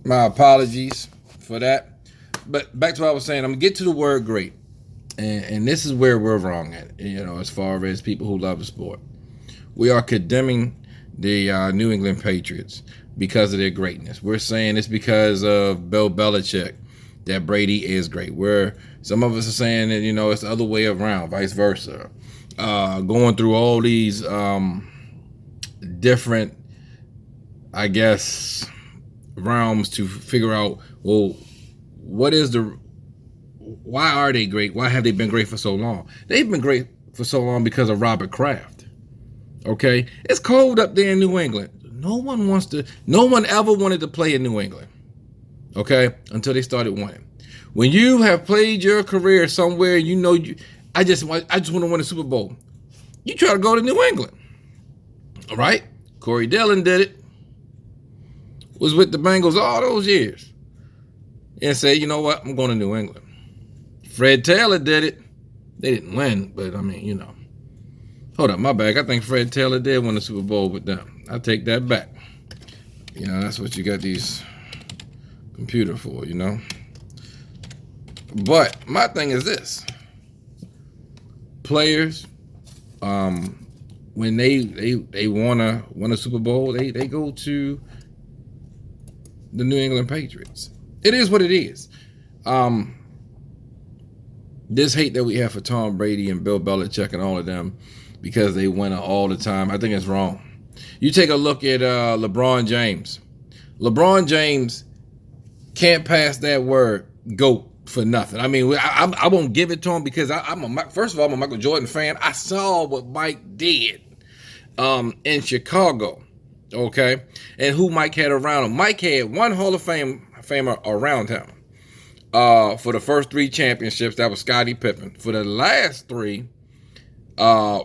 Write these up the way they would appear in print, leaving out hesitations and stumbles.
My apologies for that. But back to what I was saying, I'm going to get to the word great. And this is where we're wrong at, as far as people who love the sport. We are condemning the New England Patriots because of their greatness. We're saying it's because of Bill Belichick that Brady is great. Where some of us are saying that, it's the other way around, vice versa. Going through all these different, I guess, realms to figure out, well, why are they great? Why have they been great for so long? They've been great for so long because of Robert Kraft. Okay? It's cold up there in New England. No one ever wanted to play in New England. Okay? Until they started winning. When you have played your career somewhere, I just want to win a Super Bowl. You try to go to New England. All right? Corey Dillon did it. Was with the Bengals all those years. And said, you know what? I'm going to New England. Fred Taylor did it. They didn't win, but Hold up, my bad. I think Fred Taylor did win the Super Bowl with them. I take that back. That's what you got these computer for, But my thing is this. Players, when they wanna win a Super Bowl, they go to the New England Patriots. It is what it is. This hate that we have for Tom Brady and Bill Belichick and all of them because they win all the time, I think it's wrong. You take a look at LeBron James. LeBron James can't pass that word GOAT for nothing. I mean, I won't give it to him because first of all, I'm a Michael Jordan fan. I saw what Mike did in Chicago, okay? And who Mike had around him. Mike had one Hall of Famer around him. For the first 3 championships, that was Scottie Pippen. For the last 3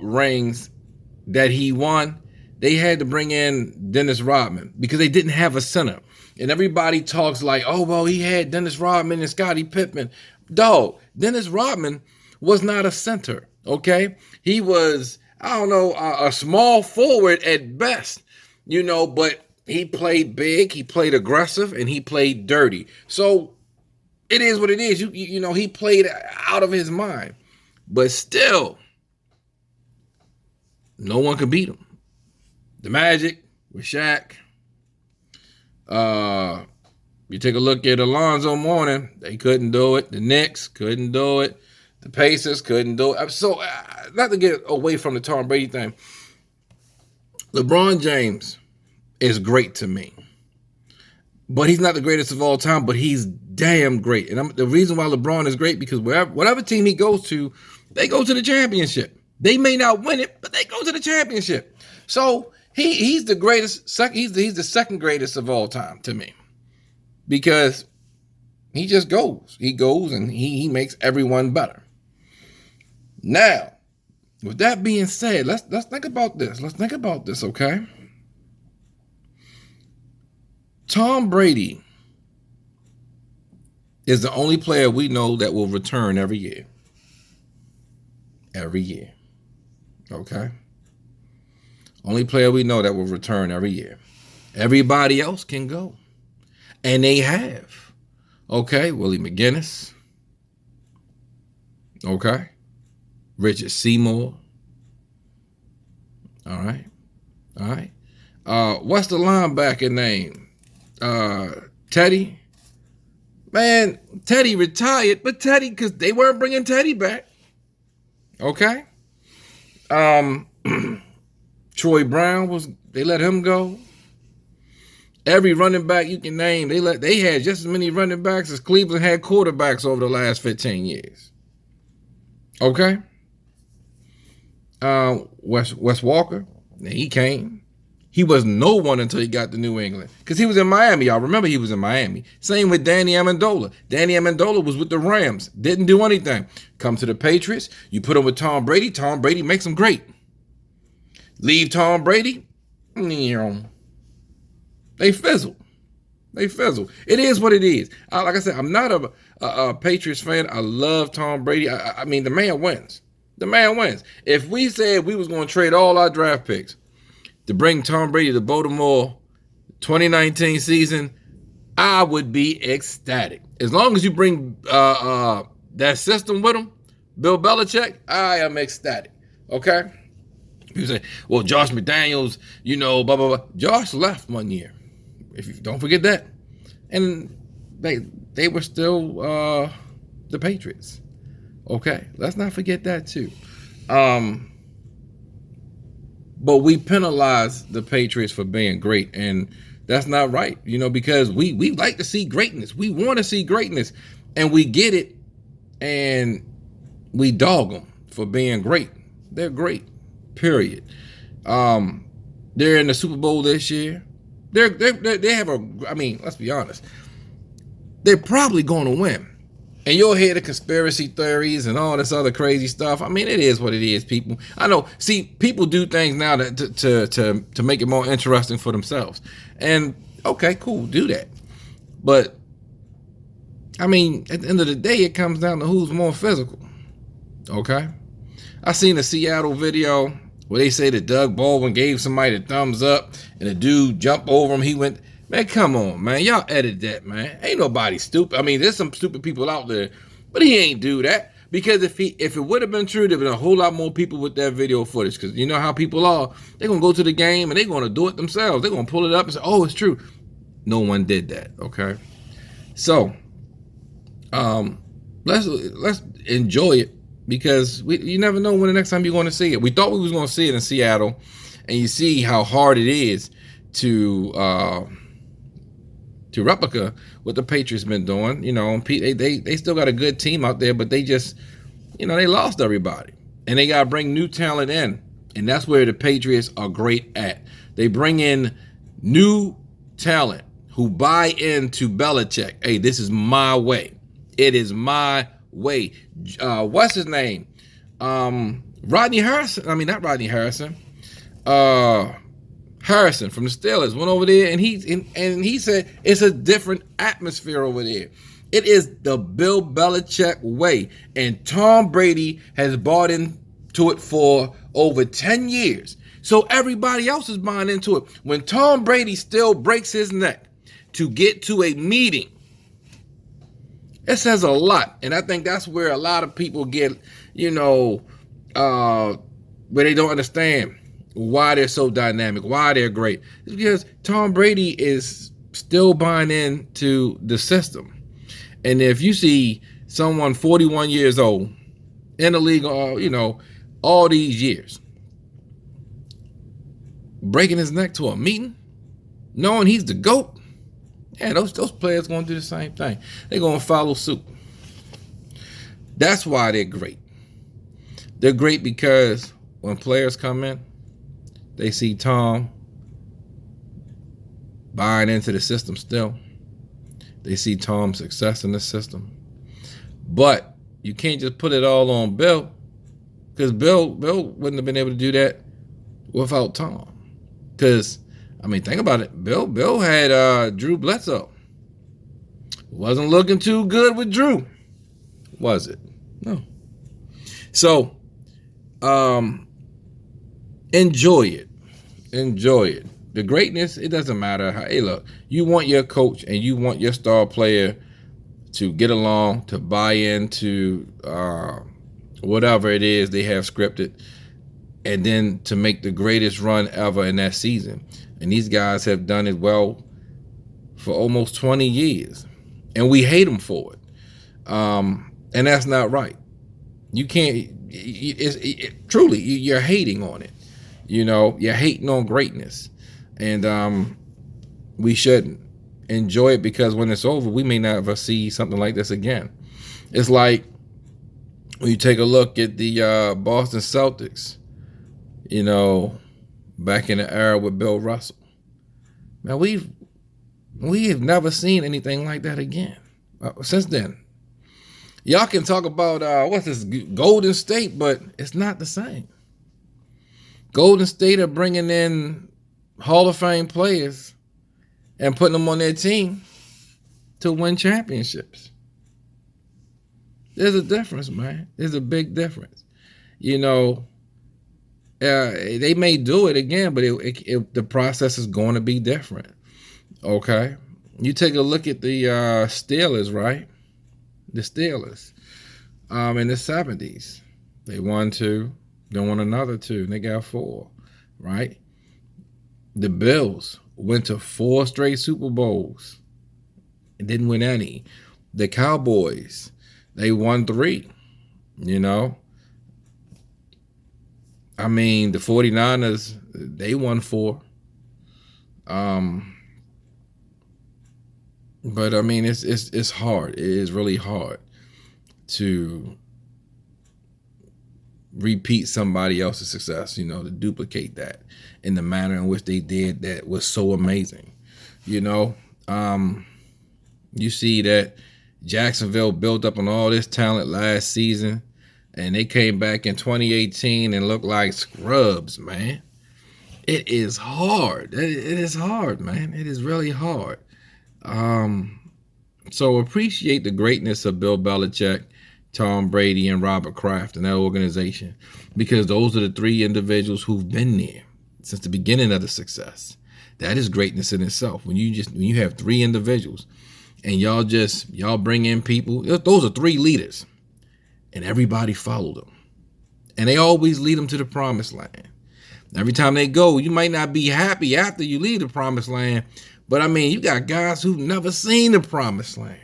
rings that he won, they had to bring in Dennis Rodman because they didn't have a center. And everybody talks like, oh, well, he had Dennis Rodman and Scottie Pippen. Dog, Dennis Rodman was not a center, okay? He was, a small forward at best, but he played big, he played aggressive, and he played dirty. So it is what it is. He played out of his mind. But still, no one could beat him. The Magic with Shaq. You take a look at Alonzo Mourning. They couldn't do it. The Knicks couldn't do it. The Pacers couldn't do it. So, not to get away from the Tom Brady thing, LeBron James is great to me. But he's not the greatest of all time, but he's damn great. And the reason why LeBron is great, because whatever team he goes to, they go to the championship. They may not win it, but they go to the championship. So he's the greatest. He's the second greatest of all time to me, because he just goes. He goes and he makes everyone better. Now, with that being said, let's think about this. Let's think about this, okay? Tom Brady is the only player we know that will return every year. Every year. Okay? Only player we know that will return every year. Everybody else can go. And they have. Okay? Willie McGinnis. Okay? Richard Seymour. All right? All right? What's the linebacker name? Teddy. Man, Teddy retired, but Teddy, because they weren't bringing Teddy back. Okay? Troy Brown they let him go. Every running back you can name, they had just as many running backs as Cleveland had quarterbacks over the last 15 years. Okay? Wes Walker, he came. He was no one until he got to New England. Because he was in Miami. Y'all remember he was in Miami. Same with Danny Amendola. Danny Amendola was with the Rams. Didn't do anything. Come to the Patriots. You put him with Tom Brady. Tom Brady makes him great. Leave Tom Brady. They fizzle. They fizzle. It is what it is. Like I said, I'm not a Patriots fan. I love Tom Brady. I mean, the man wins. The man wins. If we said we was going to trade all our draft picks to bring Tom Brady to Baltimore 2019 season, I would be ecstatic. As long as you bring that system with him, Bill Belichick, I am ecstatic. Okay? People say, well, Josh McDaniels, blah, blah, blah. Josh left one year. If you don't forget that. And they were still the Patriots. Okay? Let's not forget that too. But we penalize the Patriots for being great, and that's not right, because we like to see greatness. We want to see greatness, and we get it, and we dog them for being great. They're great, period. They're in the Super Bowl this year. They have let's be honest. They're probably going to win. And you'll hear the conspiracy theories and all this other crazy stuff. It is what it is, people. I know. See, people do things now to make it more interesting for themselves. And okay, cool, do that. But at the end of the day, it comes down to who's more physical. Okay? I seen a Seattle video where they say that Doug Baldwin gave somebody the thumbs up and the dude jumped over him. He went, man, come on, man. Y'all edit that, man. Ain't nobody stupid. There's some stupid people out there, but he ain't do that. Because if it would have been true, there'd been a whole lot more people with that video footage. Because you know how people are. They're going to go to the game and they're going to do it themselves. They're going to pull it up and say, oh, it's true. No one did that, okay? So, let's enjoy it. Because you never know when the next time you're going to see it. We thought we was going to see it in Seattle. And you see how hard it is to replica what the Patriots been doing. They still got a good team out there, but they just, they lost everybody. And they got to bring new talent in. And that's where the Patriots are great at. They bring in new talent who buy into Belichick. Hey, this is my way. It is my way. What's his name? Rodney Harrison. Not Rodney Harrison. Harrison from the Steelers went over there and he said it's a different atmosphere over there. It is the Bill Belichick way. And Tom Brady has bought into it for over 10 years. So everybody else is buying into it. When Tom Brady still breaks his neck to get to a meeting, it says a lot. And I think that's where a lot of people get, where they don't understand why they're so dynamic, why they're great. It's because Tom Brady is still buying into the system. And if you see someone 41 years old in the league, all these years, breaking his neck to a meeting, knowing he's the GOAT, those players going to do the same thing. They're going to follow suit. That's why they're great. They're great because when players come in, they see Tom buying into the system still. They see Tom's success in the system. But you can't just put it all on Bill, because Bill wouldn't have been able to do that without Tom. Because, think about it. Bill had Drew Bledsoe. Wasn't looking too good with Drew, was it? No. So, enjoy it. Enjoy it. The greatness, it doesn't matter. Hey, look, you want your coach and you want your star player to get along, to buy into whatever it is they have scripted, and then to make the greatest run ever in that season. And these guys have done it well for almost 20 years. And we hate them for it. And that's not right. You can't, truly, you're hating on it. You're hating on greatness. And we shouldn't. Enjoy it, because when it's over, we may never see something like this again. It's like when you take a look at the Boston Celtics, back in the era with Bill Russell. Man, we have never seen anything like that again since then. Y'all can talk about what's this, Golden State, but it's not the same. Golden State are bringing in Hall of Fame players and putting them on their team to win championships. There's a difference, man. There's a big difference. They may do it again, but the process is going to be different. Okay? You take a look at the Steelers, right? The Steelers. In the 70s. They won 2, then won another 2, and they got 4, right? The Bills went to 4 straight Super Bowls and didn't win any. The Cowboys, they won 3, you know. I mean, the 49ers, they won 4. But I mean, it's hard. It is really hard to repeat somebody else's success, you know, to duplicate that in the manner in which they did that was so amazing. You know, you see that Jacksonville built up on all this talent last season, and they came back in 2018 and looked like scrubs, man. It is hard. It is hard, man. It is really hard. So appreciate the greatness of Bill Belichick, Tom Brady, and Robert Kraft and that organization, because those are the 3 individuals who've been there since the beginning of the success. That is greatness in itself. When you have 3 individuals and y'all bring in people, those are 3 leaders, and everybody followed them, and they always lead them to the promised land. Every time they go, you might not be happy after you leave the promised land, but I mean, you got guys who've never seen the promised land.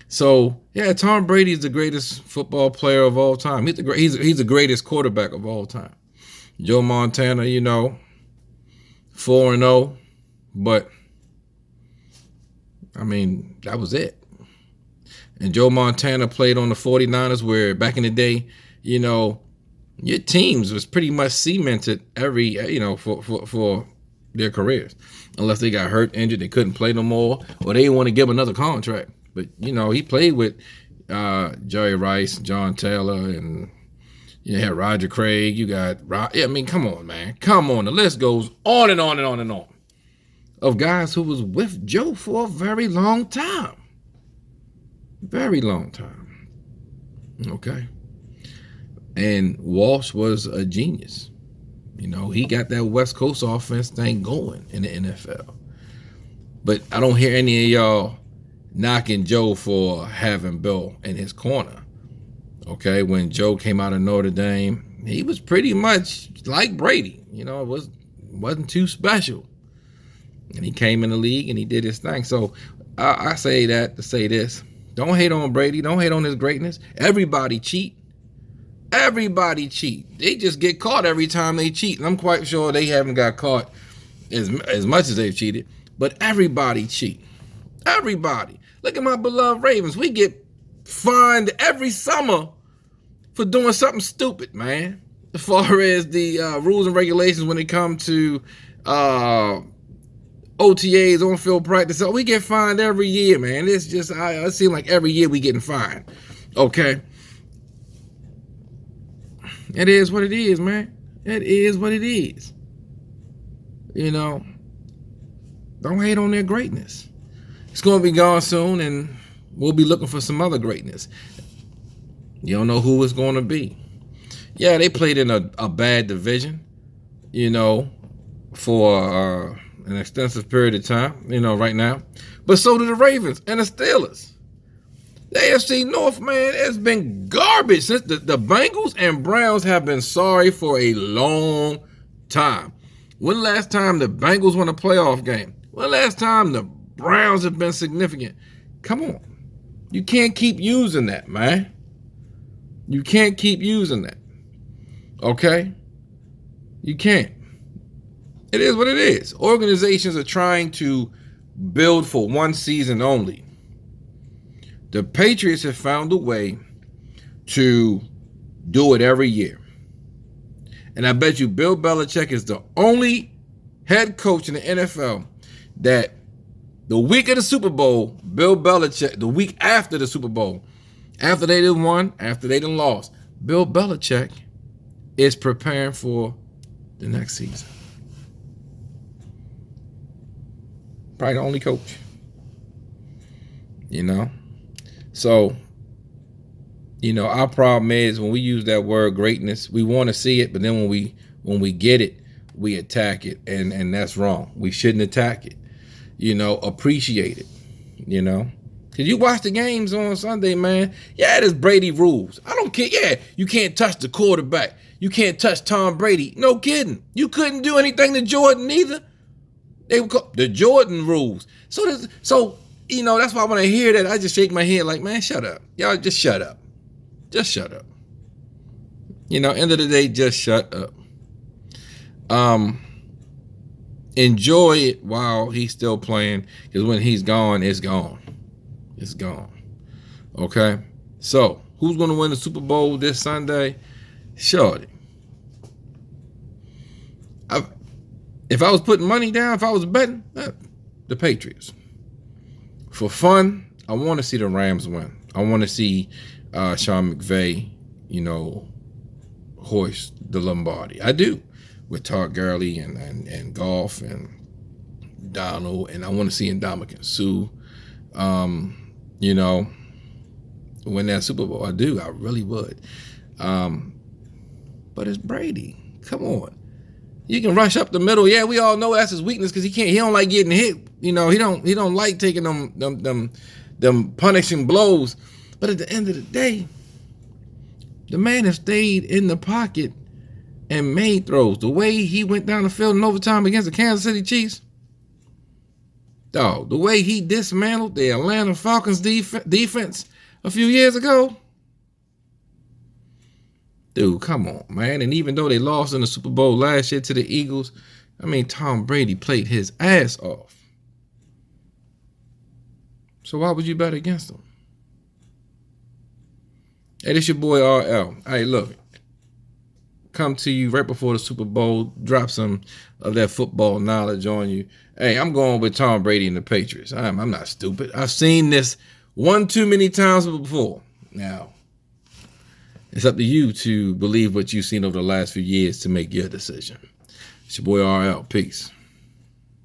So yeah, Tom Brady is the greatest football player of all time. He's the greatest quarterback of all time. Joe Montana, you know, 4-0, but I mean, that was it. And Joe Montana played on the 49ers, where back in the day, you know, your teams was pretty much cemented for their careers. Unless they got hurt, injured, they couldn't play no more, or they didn't want to give another contract. But, you know, he played with Jerry Rice, John Taylor, and you had Roger Craig. You got, I mean, come on, man. Come on. The list goes on and on and on and on of guys who was with Joe for a very long time. Very long time. Okay. And Walsh was a genius. You know, he got that West Coast offense thing going in the NFL. But I don't hear any of y'all knocking Joe for having Bill in his corner. Okay, when Joe came out of Notre Dame, he was pretty much like Brady. You know, it wasn't too special. And he came in the league and he did his thing. So I say that to say this. Don't hate on Brady. Don't hate on his greatness. Everybody cheat. Everybody cheat. They just get caught every time they cheat. And I'm quite sure they haven't got caught as much as they've cheated. But everybody cheat. Everybody. Look at my beloved Ravens. We get fined every summer for doing something stupid, man. As far as the rules and regulations when it comes to OTAs, on-field practice, we get fined every year, man. It's just, it seems like every year we getting fined. Okay. It is what it is, man. It is what it is. You know, don't hate on their greatness. It's going to be gone soon, and we'll be looking for some other greatness. You don't know who it's going to be. Yeah, they played in a bad division, you know, for an extensive period of time, you know, right now. But so do the Ravens and the Steelers. The AFC North, man, it's been garbage since the Bengals and Browns have been sorry for a long time. When the last time the Bengals won a playoff game? When the last time the Browns have been significant? Come on. You can't keep using that, man. You can't keep using that. Okay? You can't. It is what it is. Organizations are trying to build for one season only. The Patriots have found a way to do it every year. And I bet you Bill Belichick is the only head coach in the NFL that the week of the Super Bowl, Bill Belichick, the week after the Super Bowl, after they done won, after they done lost, Bill Belichick is preparing for the next season. Probably the only coach. You know? So, you know, our problem is when we use that word greatness, we want to see it, but then when we get it, we attack it, and that's wrong. We shouldn't attack it. appreciate it, Because you watch the games on Sunday, man. Yeah, there's Brady rules. I don't care. Yeah, you can't touch the quarterback. You can't touch Tom Brady. No kidding. You couldn't do anything to Jordan either. They were called the Jordan rules. So that's why when I hear that, I just shake my head like, man, shut up. Y'all just shut up. Just shut up. End of the day, just shut up. Enjoy it while he's still playing, because when he's gone, it's gone. It's gone. Okay? So, who's going to win the Super Bowl this Sunday? Shorty. If I was putting money down, if I was betting, the Patriots. For fun, I want to see the Rams win. I want to see Sean McVay, hoist the Lombardi. I do. With Todd Gurley and Goff and Donald, and I want to see Ndamukong Suh, win that Super Bowl. I do. I really would. But it's Brady. Come on. You can rush up the middle. Yeah, we all know that's his weakness because he don't like getting hit. He don't like taking them punishing blows. But at the end of the day, the man has stayed in the pocket and made throws. The way he went down the field in overtime against the Kansas City Chiefs, dog, the way he dismantled the Atlanta Falcons defense a few years ago, dude, come on, man. And even though they lost in the Super Bowl last year to the Eagles, Tom Brady played his ass off. So why would you bet against him? Hey, this your boy RL. Hey, look. Come to you right before the Super Bowl, drop some of that football knowledge on you. Hey, I'm going with Tom Brady and the Patriots. I'm not stupid. I've seen this one too many times before. Now, it's up to you to believe what you've seen over the last few years to make your decision. It's your boy RL. Peace.